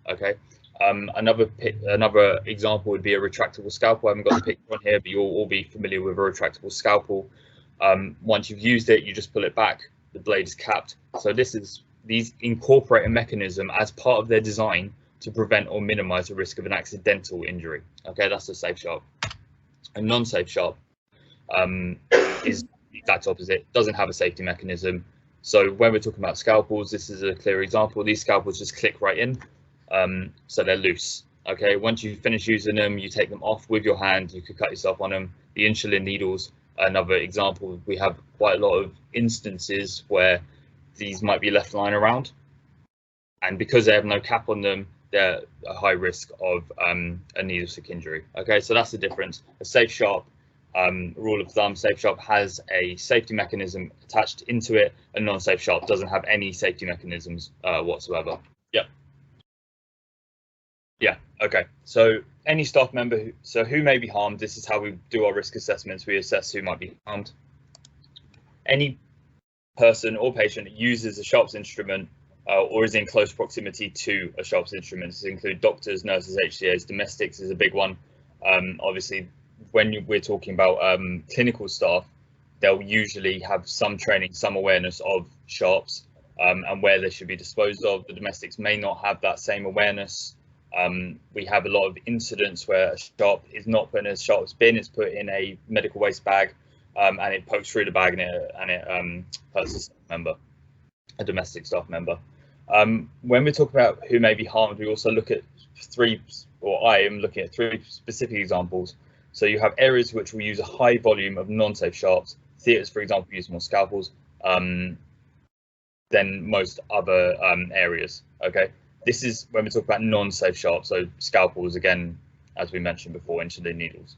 Okay. Another example would be a retractable scalpel. I haven't got the picture on here, but you'll all be familiar with a retractable scalpel. Once you've used it, you just pull it back. The blade is capped. So these incorporate a mechanism as part of their design to prevent or minimize the risk of an accidental injury. Okay, that's a safe sharp. A non-safe sharp is the exact opposite. Doesn't have a safety mechanism. So when we're talking about scalpels, this is a clear example. These scalpels just click right in. So they're loose. Okay, once you finish using them, you take them off with your hand. You could cut yourself on them. The insulin needles, another example. We have quite a lot of instances where these might be left lying around, and because they have no cap on them, they're a high risk of a needle stick injury. Okay, so that's the difference. A safe sharp, rule of thumb, safe sharp has a safety mechanism attached into it. A non-safe sharp doesn't have any safety mechanisms whatsoever. Yep. Yeah, okay. So any staff member who may be harmed, this is how we do our risk assessments. We assess who might be harmed. Any person or patient that uses a Sharps instrument or is in close proximity to a Sharps instrument. This include doctors, nurses, HCAs. Domestics is a big one. Obviously, when we're talking about clinical staff, they'll usually have some training, some awareness of Sharps and where they should be disposed of. The domestics may not have that same awareness. We have a lot of incidents where a sharp is not put in a Sharps bin, it's put in a medical waste bag, and it pokes through the bag and it hurts a staff member, a domestic staff member. When we talk about who may be harmed, we also look at I am looking at three specific examples. So you have areas which will use a high volume of non-safe sharps. Theatres, for example, use more scalpels than most other areas. Okay. This is when we talk about non-safe sharps, so scalpels, again, as we mentioned before, insulin needles.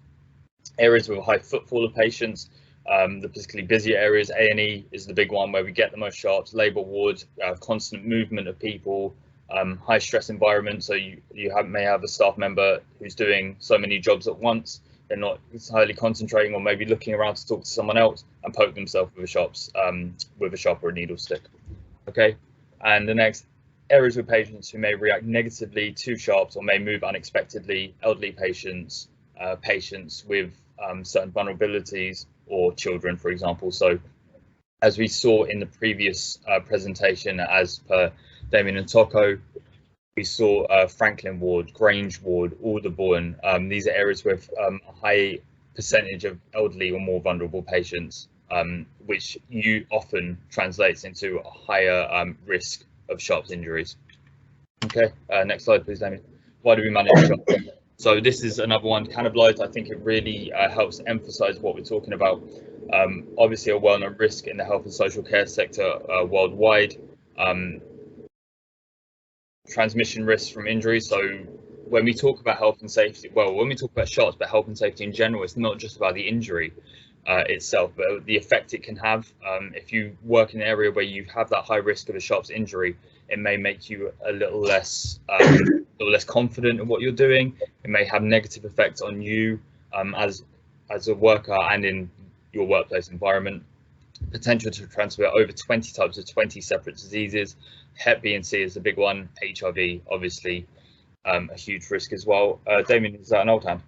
Areas with a high footfall of patients, the particularly busy areas, A&E is the big one where we get the most sharps, labour ward, constant movement of people, high stress environment, so you may have a staff member who's doing so many jobs at once, they're not entirely concentrating or maybe looking around to talk to someone else and poke themselves with a sharp or a needle stick. Okay, and the next, areas with patients who may react negatively to sharps or may move unexpectedly, elderly patients, patients with certain vulnerabilities, or children, for example. So as we saw in the previous presentation, as per Damien and Tocco, we saw Franklin Ward, Grange Ward, Alderbourne. These are areas with a high percentage of elderly or more vulnerable patients, which often translates into a higher risk of Sharps injuries. Okay, next slide, please, Damien. Why do we manage Sharps? So this is another one, cannibalized. I think it really helps emphasize what we're talking about. Obviously, a well-known risk in the health and social care sector worldwide. Transmission risks from injuries. So when we talk about health and safety, well, when we talk about Sharps, but health and safety in general, it's not just about the injury itself, but the effect it can have. If you work in an area where you have that high risk of a Sharps injury, it may make you a little less confident in what you're doing. It may have negative effects on you as a worker and in your workplace environment. Potential to transfer over 20 types of 20 separate diseases. Hep B and C is a big one. HIV, obviously, a huge risk as well. Damien, is that an old hand?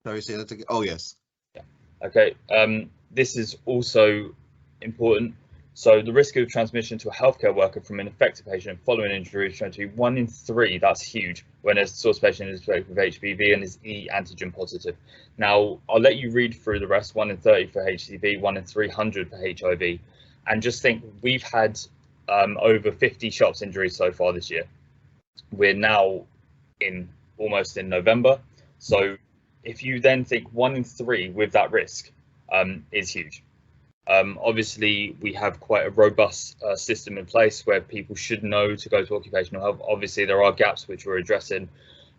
Sorry, say that again. Oh, yes. Yeah. Okay. This is also important. So the risk of transmission to a healthcare worker from an infected patient following injury is shown to be 1 in 3. That's huge when a source patient is infected with HPV and is E antigen positive. Now, I'll let you read through the rest. 1 in 30 for HCV, 1 in 300 for HIV. And just think, we've had over 50 Sharps injuries so far this year. We're now almost in November. So if you then think 1 in 3 with that risk is huge. Obviously, we have quite a robust system in place where people should know to go to occupational health. Obviously, there are gaps which we're addressing,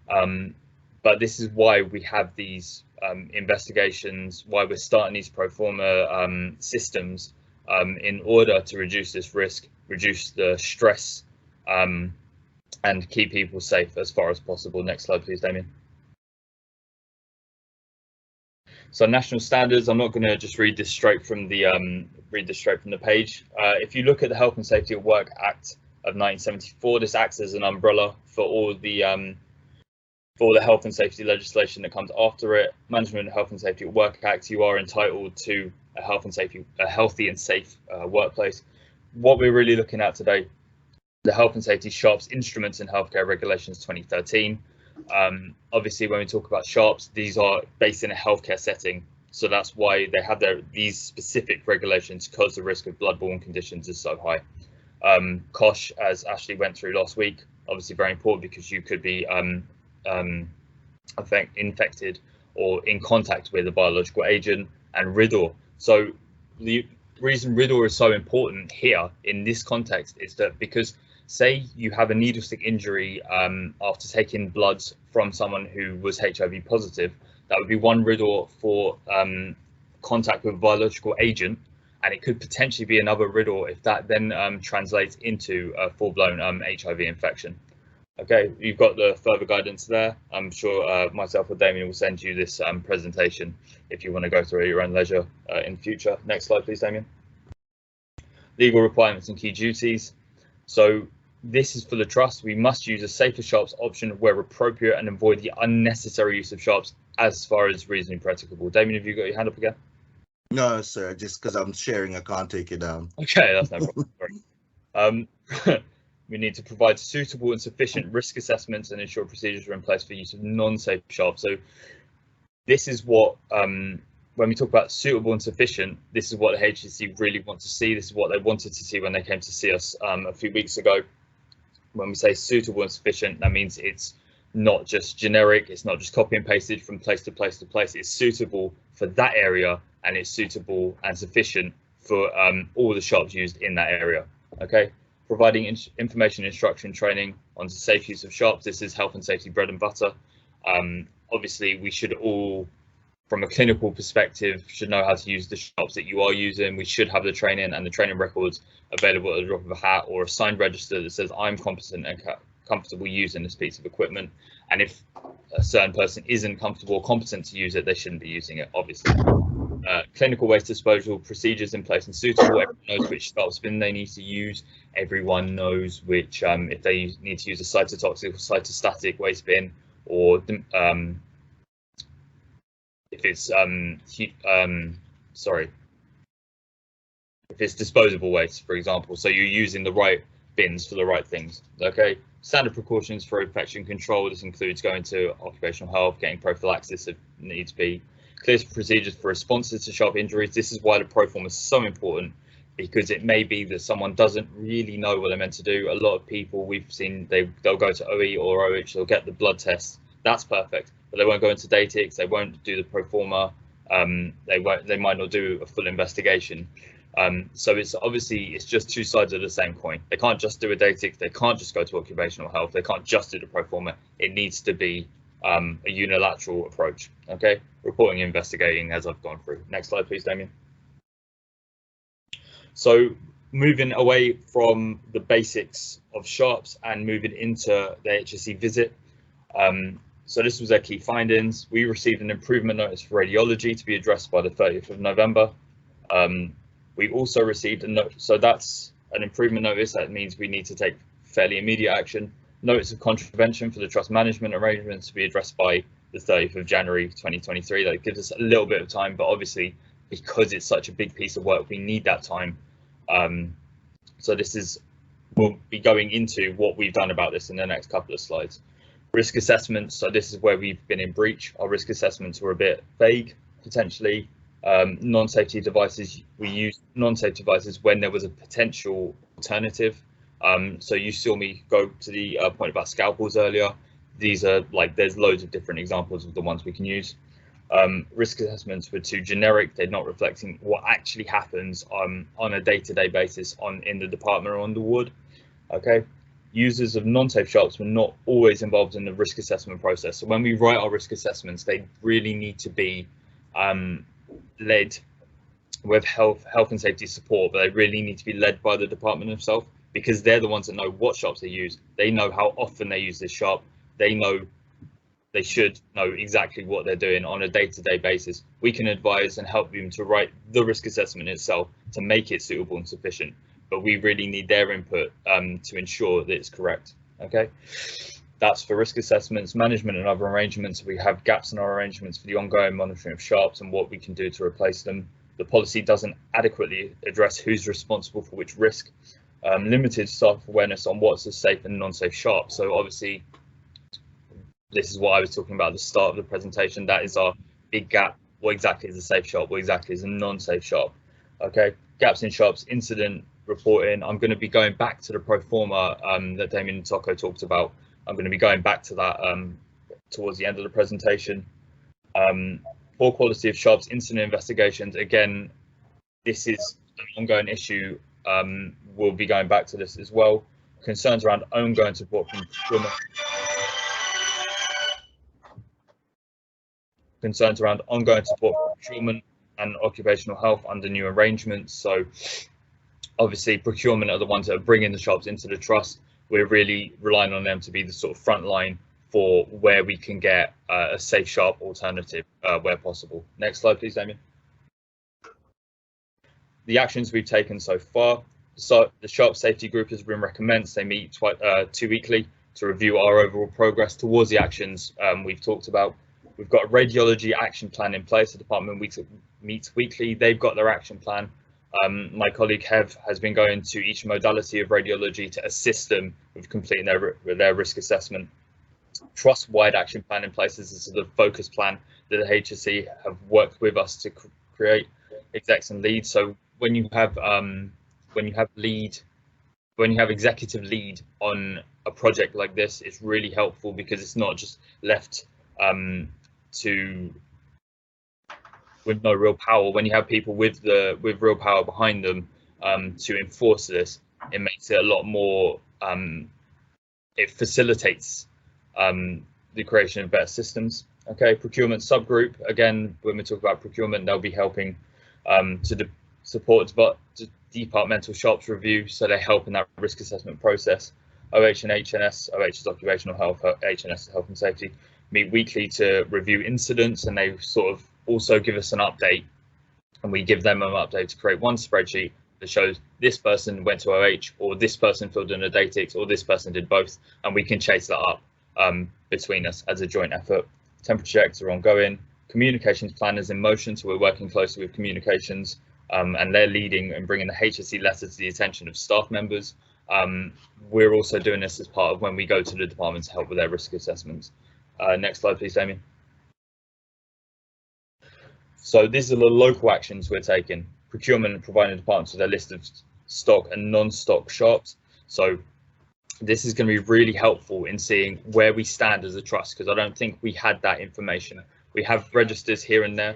but this is why we have these investigations, why we're starting these pro forma systems in order to reduce this risk, reduce the stress, and keep people safe as far as possible. Next slide, please, Damien. So national standards, I'm not going to just read this straight from the page. If you look at the Health and Safety at Work Act of 1974. This acts as an umbrella for all the health and safety legislation that comes after it. Management of Health and Safety at Work Act, you are entitled to a healthy and safe workplace. What we're really looking at today, the Health and Safety Sharps Instruments in Healthcare Regulations 2013. Obviously, when we talk about Sharps, these are based in a healthcare setting. So that's why they have these specific regulations, because the risk of bloodborne conditions is so high. COSH, as Ashley went through last week, obviously very important because you could be infected or in contact with a biological agent, and RIDDOR. So the reason RIDDOR is so important here in this context is that because say you have a needle stick injury after taking blood from someone who was HIV positive, that would be one RIDDOR for contact with a biological agent, and it could potentially be another RIDDOR if that then translates into a full-blown HIV infection. Okay, you've got the further guidance there. I'm sure myself or Damien will send you this presentation if you want to go through at your own leisure in the future. Next slide, please, Damien. Legal requirements and key duties. So this is for the trust. We must use a safer Sharps option where appropriate and avoid the unnecessary use of Sharps as far as reasonably practicable. Damien, have you got your hand up again? No, sir, just because I'm sharing, I can't take it down. Okay, that's no problem. We need to provide suitable and sufficient risk assessments and ensure procedures are in place for use of non-safe Sharps. So this is what, when we talk about suitable and sufficient, this is what the HSC really want to see. This is what they wanted to see when they came to see us a few weeks ago. When we say suitable and sufficient, that means it's not just generic, it's not just copy and pasted from place to place to place. It's suitable for that area, and it's suitable and sufficient for all the Sharps used in that area. Okay. Providing information, instruction, training on the safe use of Sharps. This is health and safety bread and butter. Obviously, we should all, from a clinical perspective, should know how to use the Sharps that you are using. We should have the training and the training records available at the drop of a hat, or a signed register that says I'm competent and comfortable using this piece of equipment. And if a certain person isn't comfortable or competent to use it, they shouldn't be using it, obviously. Clinical waste disposal procedures in place and suitable. Everyone knows which Sharps bin they need to use. Everyone knows which, if they need to use a cytotoxic or cytostatic waste bin, or if it's if it's disposable waste, for example. So you're using the right bins for the right things. Okay. Standard precautions for infection control. This includes going to occupational health, getting prophylaxis if needs be. Clear procedures for responses to Sharp injuries. This is why the ProForm is so important, because it may be that someone doesn't really know what they're meant to do. A lot of people we've seen, they'll go to OE or OH, they'll get the blood test. That's perfect, but they won't go into Datix, they won't do the Proforma, they might not do a full investigation. So it's just two sides of the same coin. They can't just do a Datix, they can't just go to occupational health, they can't just do the Proforma. It needs to be a unilateral approach. Okay, reporting, investigating, as I've gone through. Next slide, please, Damien. So moving away from the basics of Sharps and moving into the HSC visit. So this was their key findings. We received an improvement notice for radiology to be addressed by the 30th of November. We also received a note, so that's an improvement notice. That means we need to take fairly immediate action. Notice of contravention for the trust management arrangements to be addressed by the 30th of January 2023. That gives us a little bit of time, but obviously because it's such a big piece of work, we need that time. So we'll be going into what we've done about this in the next couple of slides. Risk assessments. So this is where we've been in breach. Our risk assessments were a bit vague, potentially. Non-safety devices, we used non-safe devices when there was a potential alternative. So you saw me go to the point about scalpels earlier. These are there's loads of different examples of the ones we can use. Risk assessments were too generic. They're not reflecting what actually happens on a day-to-day basis in the department or on the ward. Okay. Users of non-safe Sharps were not always involved in the risk assessment process. So when we write our risk assessments, they really need to be led with health and safety support, but they really need to be led by the department themselves, because they're the ones that know what Sharps they use. They know how often they use this Sharp. They should know exactly what they're doing on a day-to-day basis. We can advise and help them to write the risk assessment itself to make it suitable and sufficient. but we really need their input to ensure that it's correct. Okay, that's for risk assessments, management and other arrangements. We have gaps in our arrangements for the ongoing monitoring of sharps and what we can do to replace them. The policy doesn't adequately address who's responsible for which risk. Limited staff awareness on what's a safe and non-safe sharp. So obviously, this is what I was talking about at the start of the presentation. That is our big gap. What exactly is a safe sharp? What exactly is a non-safe sharp? Okay, gaps in sharps, incident reporting. I'm going to be going back to the pro forma that Damien Tocco talked about. I'm going to be going back to that towards the end of the presentation. Poor quality of sharps, incident investigations. Again, this is an ongoing issue. We'll be going back to this as well. Concerns around ongoing support from procurement. Concerns around ongoing support for procurement and occupational health under new arrangements. So obviously procurement are the ones that are bringing the sharps into the trust. We're really relying on them to be the sort of front line for where we can get a safe sharp alternative where possible. Next slide, please, Damien. The actions we've taken so far. So the Sharp Safety Group has been recommenced. They meet 2 weekly to review our overall progress towards the actions we've talked about. We've got a radiology action plan in place. The department meets weekly. They've got their action plan. My colleague Hev has been going to each modality of radiology to assist them with completing their risk assessment. Trust-wide action plan in place. This is the focus plan that the HSE have worked with us to create, execs and leads. So when you have executive lead on a project like this, it's really helpful because it's not just left with no real power. When you have people with real power behind them to enforce this, it makes it a lot more. It facilitates the creation of better systems. Okay, procurement subgroup. Again, when we talk about procurement, they'll be helping to support departmental sharps review, so they help in that risk assessment process. OH and HNS, OH is occupational health, HNS is health and safety, meet weekly to review incidents, and they sort of also give us an update, and we give them an update to create one spreadsheet that shows this person went to OH, or this person filled in a Datix, or this person did both, and we can chase that up between us as a joint effort. Temperature checks are ongoing. Communications plan is in motion, so we're working closely with communications, and they're leading and bringing the HSE letter to the attention of staff members. We're also doing this as part of when we go to the department to help with their risk assessments. Next slide, please, Damien. So these are the local actions we're taking. Procurement and providing departments with a list of stock and non-stock sharps. So this is going to be really helpful in seeing where we stand as a trust, because I don't think we had that information. We have registers here and there.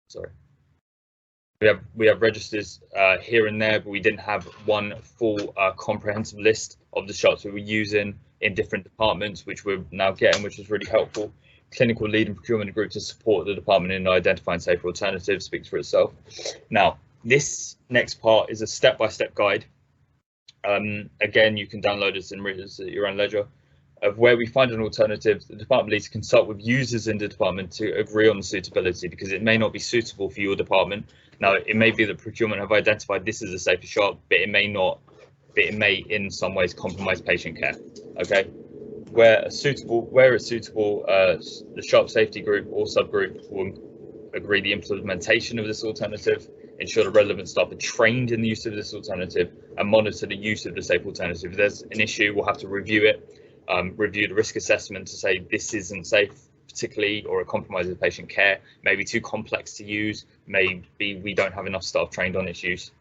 Sorry. We have registers here and there, but we didn't have one full comprehensive list of the sharps we were using in different departments, which we're now getting, which is really helpful. Clinical lead and procurement group to support the department in identifying safer alternatives speaks for itself. Now, this next part is a step-by-step guide. Again, you can download this and read this at your own leisure. Of where we find an alternative, the department needs to consult with users in the department to agree on the suitability, because it may not be suitable for your department. Now, it may be that procurement have identified this as a safer sharp, but it may not. But it may, in some ways, compromise patient care. Okay, where it's suitable, the Sharp Safety Group or subgroup will agree the implementation of this alternative, ensure the relevant staff are trained in the use of this alternative, and monitor the use of the safe alternative. If there's an issue, we'll have to review it, review the risk assessment to say this isn't safe, particularly, or it compromises patient care, maybe too complex to use, maybe we don't have enough staff trained on its use.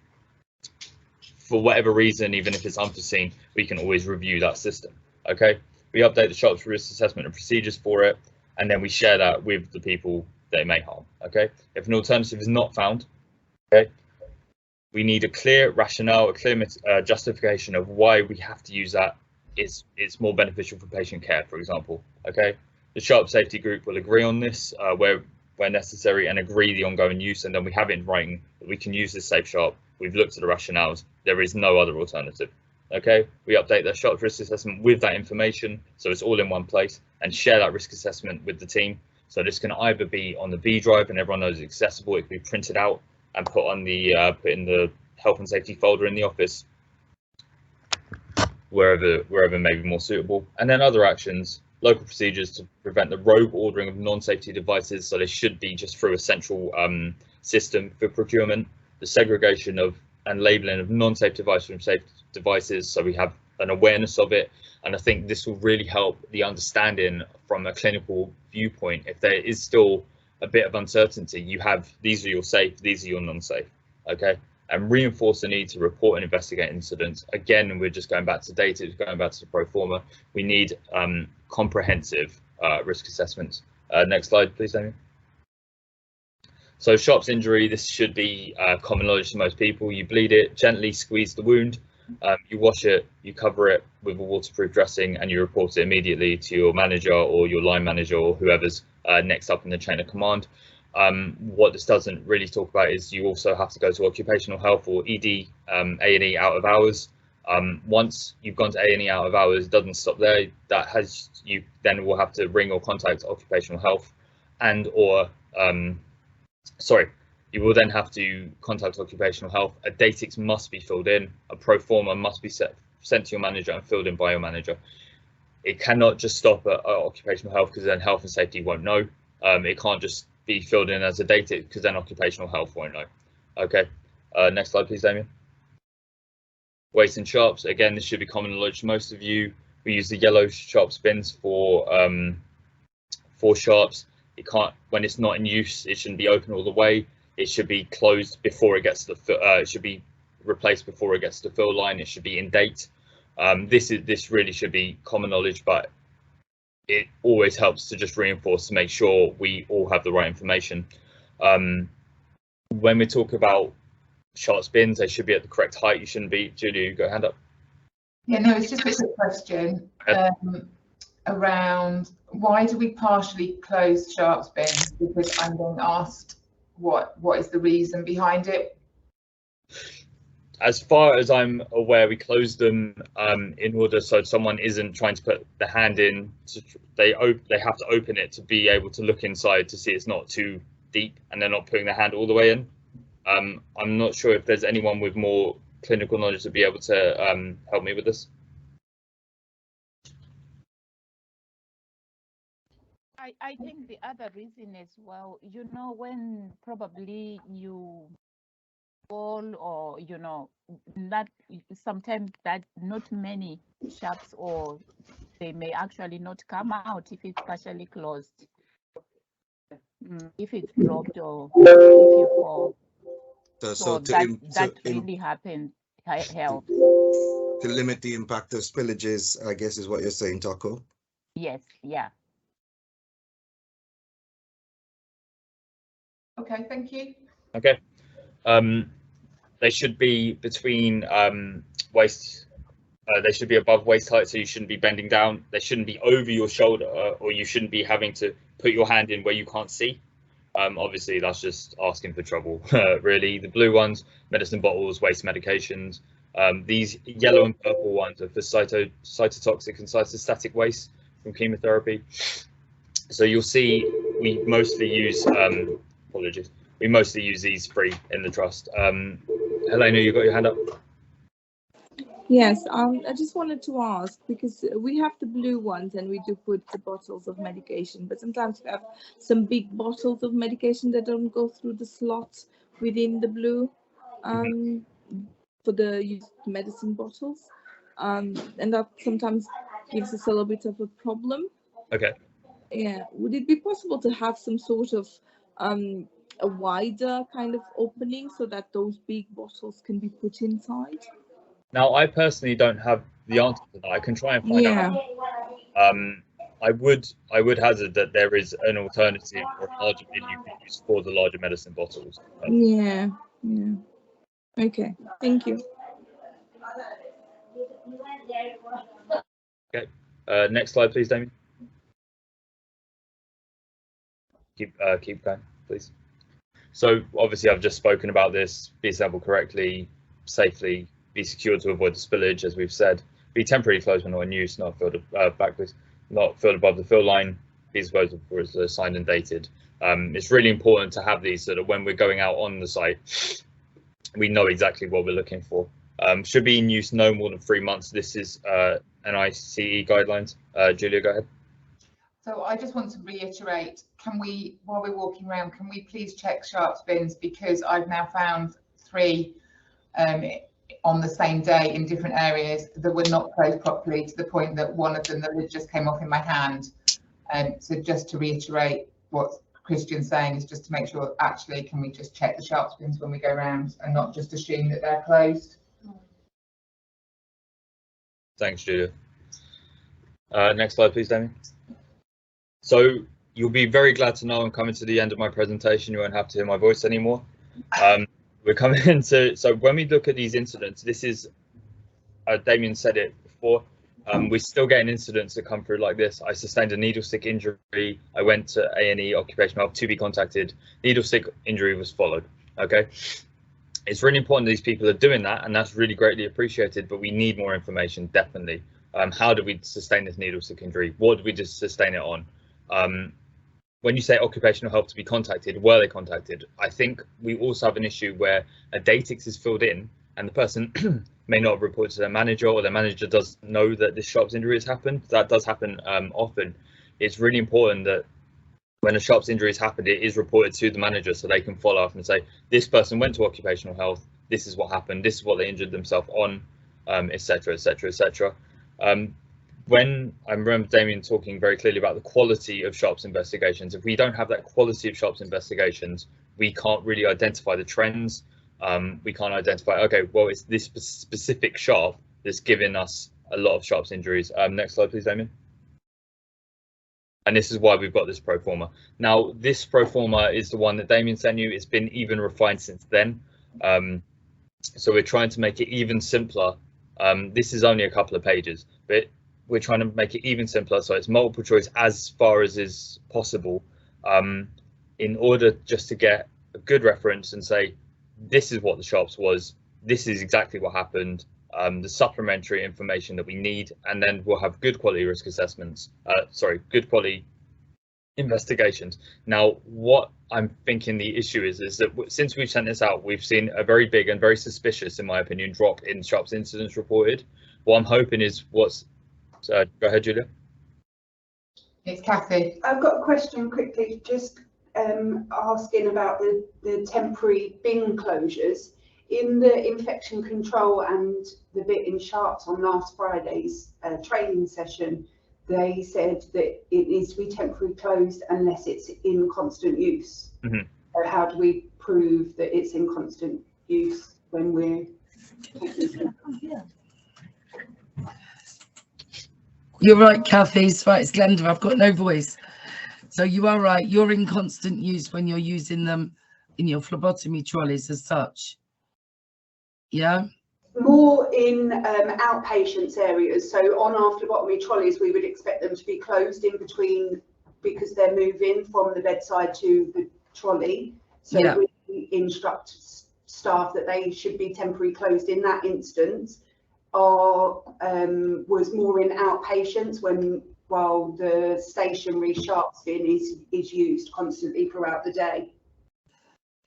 For whatever reason, even if it's unforeseen, we can always review that system. Okay, we update the sharps risk assessment and procedures for it, and then we share that with the people that it may harm. Okay, if an alternative is not found, okay, we need a clear rationale, a clear justification of why we have to use that. It's more beneficial for patient care, for example. Okay, the Sharp Safety Group will agree on this where necessary and agree the ongoing use, and then we have it in writing that we can use this safe sharp. We've looked at the rationales. There is no other alternative. Okay, we update the sharp risk assessment with that information, so it's all in one place, and share that risk assessment with the team. So this can either be on the B drive and everyone knows it's accessible, it can be printed out, and put in the health and safety folder in the office, wherever may be more suitable. And then other actions, local procedures to prevent the rogue ordering of non-safety devices. So they should be just through a central system for procurement, the segregation of and labeling of non-safe devices from safe devices, so we have an awareness of it. And I think this will really help the understanding from a clinical viewpoint. If there is still a bit of uncertainty, you have, these are your safe, these are your non-safe, okay? And reinforce the need to report and investigate incidents. Again, we're just going back to data, going back to the pro forma. We need comprehensive risk assessments. Next slide, please, Damien. So sharps injury, this should be common knowledge to most people. You bleed it, gently squeeze the wound, you wash it, you cover it with a waterproof dressing, and you report it immediately to your manager or your line manager or whoever's next up in the chain of command. What this doesn't really talk about is you also have to go to occupational health or ED, A&E out of hours. Once you've gone to A&E out of hours, it doesn't stop there. You then will have to ring or contact occupational health, and or you will then have to contact occupational health. A DATIX must be filled in. A pro forma must be sent to your manager and filled in by your manager. It cannot just stop at occupational health, because then health and safety won't know. It can't just be filled in as a DATIX, because then occupational health won't know. Okay, next slide, please, Damien. Weights and sharps. Again, this should be common knowledge to most of you. We use the yellow sharps bins for sharps. It can't, when it's not in use, it shouldn't be open all the way. It should be closed before it gets to the it should be replaced before it gets to the fill line. It should be in date. This really should be common knowledge, but it always helps to just reinforce to make sure we all have the right information. When we talk about sharps bins, they should be at the correct height. You shouldn't be. Julia, you got a hand up. Yeah, no, it's just a quick question around why do we partially close sharps bins? Because I'm being asked what is the reason behind it. As far as I'm aware, we close them in order so someone isn't trying to put the hand in. They have to open it to be able to look inside to see it's not too deep, and they're not putting the hand all the way in. I'm not sure if there's anyone with more clinical knowledge to be able to help me with this. I think the other reason as well, you know, when probably you fall, or you know, that sometimes that not many sharps, or they may actually not come out if it's partially closed, if it's dropped or if you fall. So that really happens, helps. To limit the impact of spillages, I guess is what you're saying, Taco? Yes, yeah. Okay, thank you. Okay. They should be between waist. They should be above waist height, so you shouldn't be bending down. They shouldn't be over your shoulder, or you shouldn't be having to put your hand in where you can't see. Obviously, that's just asking for trouble, really. The blue ones, medicine bottles, waste medications. These yellow and purple ones are for cytotoxic and cytostatic waste from chemotherapy. So you'll see we mostly use, apologies, we mostly use these three in the trust. Helena, you got your hand up? Yes, I just wanted to ask, because we have the blue ones and we do put the bottles of medication, but sometimes we have some big bottles of medication that don't go through the slot within the blue for the used medicine bottles, and that sometimes gives us a little bit of a problem. Okay. Yeah, would it be possible to have some sort of a wider kind of opening so that those big bottles can be put inside? Now, I personally don't have the answer to that. I can try and find out. I would hazard that there is an alternative or a larger bin you can use for the larger medicine bottles. Yeah. Okay, thank you. Okay. Next slide, please, Damien. Keep going, please. So obviously, I've just spoken about this. Be assembled correctly, safely. Be secured to avoid the spillage, as we've said. Be temporarily closed when not in use, not filled backwards, not filled above the fill line. Be disposed of before it's signed and dated. It's really important to have these so that when we're going out on the site, we know exactly what we're looking for. Should be in use no more than 3 months. This is NICE guidelines. Julia, go ahead. So I just want to reiterate, can we, while we're walking around, can we please check sharps bins, because I've now found 3 on the same day in different areas that were not closed properly, to the point that one of them, the lid just came off in my hand. So just to reiterate what Christian's saying, is just to make sure, actually, can we just check the sharps bins when we go around and not just assume that they're closed? Thanks, Julia. Next slide, please, Damien. So you'll be very glad to know I'm coming to the end of my presentation. You won't have to hear my voice anymore. We're coming into, so when we look at these incidents, this is, Damien said it before, we're still getting incidents that come through like this. I sustained a needle stick injury. I went to A&E occupational health to be contacted. Needle stick injury was followed. Okay. It's really important that these people are doing that, and that's really greatly appreciated, but we need more information, definitely. How did we sustain this needle stick injury? What did we just sustain it on? When you say occupational health to be contacted, were they contacted? I think we also have an issue where a datix is filled in and the person may not have reported to their manager, or their manager doesn't know that this sharps injury has happened. That does happen often. It's really important that when a sharps injury has happened, it is reported to the manager so they can follow up and say, this person went to occupational health, this is what happened, this is what they injured themselves on, etc., etc., etc. When I remember Damien talking very clearly about the quality of sharps investigations, if we don't have that quality of sharps investigations, we can't really identify the trends. We can't identify, okay, well, it's this specific sharp that's giving us a lot of sharps injuries. Next slide, please, Damien. And this is why we've got this pro forma. Now, this pro forma is the one that Damien sent you. It's been even refined since then. So we're trying to make it even simpler. This is only a couple of pages, but we're trying to make it even simpler, so it's multiple choice as far as is possible, in order just to get a good reference and say, this is what the sharps was, this is exactly what happened, the supplementary information that we need, and then we'll have good quality risk assessments, good quality investigations. Now, what I'm thinking the issue is that since we've sent this out, we've seen a very big and very suspicious, in my opinion, drop in sharps incidents reported. What I'm hoping is go ahead, Julia. It's Kathy. I've got a question quickly, just asking about the temporary bin closures. In the infection control and the bit in sharps on last Friday's training session, they said that it needs to be temporarily closed unless it's in constant use. Mm-hmm. So how do we prove that it's in constant use when we're You're right, Kathy. It's right, it's Glenda. I've got no voice. So you are right. You're in constant use when you're using them in your phlebotomy trolleys as such. Yeah? More in outpatients areas. So on our phlebotomy trolleys, we would expect them to be closed in between because they're moving from the bedside to the trolley. So yeah. We instruct staff that they should be temporarily closed in that instance. Or was more in outpatients while the stationary sharps bin is used constantly throughout the day.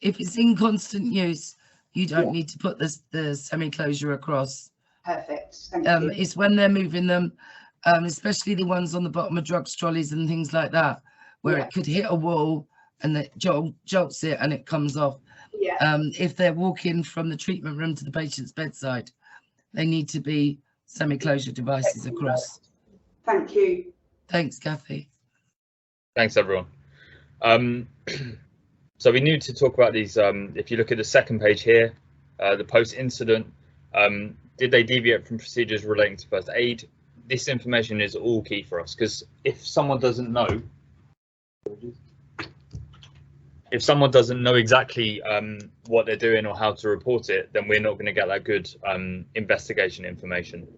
If it's in constant use, you don't need to put the semi-closure across. Perfect. Thank you. It's when they're moving them, especially the ones on the bottom of drugs trolleys and things like that, where it could hit a wall and it jolts it and it comes off. Yeah. If they're walking from the treatment room to the patient's bedside, they need to be semi-closure devices across. Thank you. Thanks, Kathy. Thanks, everyone. So we need to talk about these. If you look at the second page here, the post-incident, did they deviate from procedures relating to first aid? This information is all key for us, because if someone doesn't know, exactly what they're doing or how to report it, then we're not going to get that good investigation information.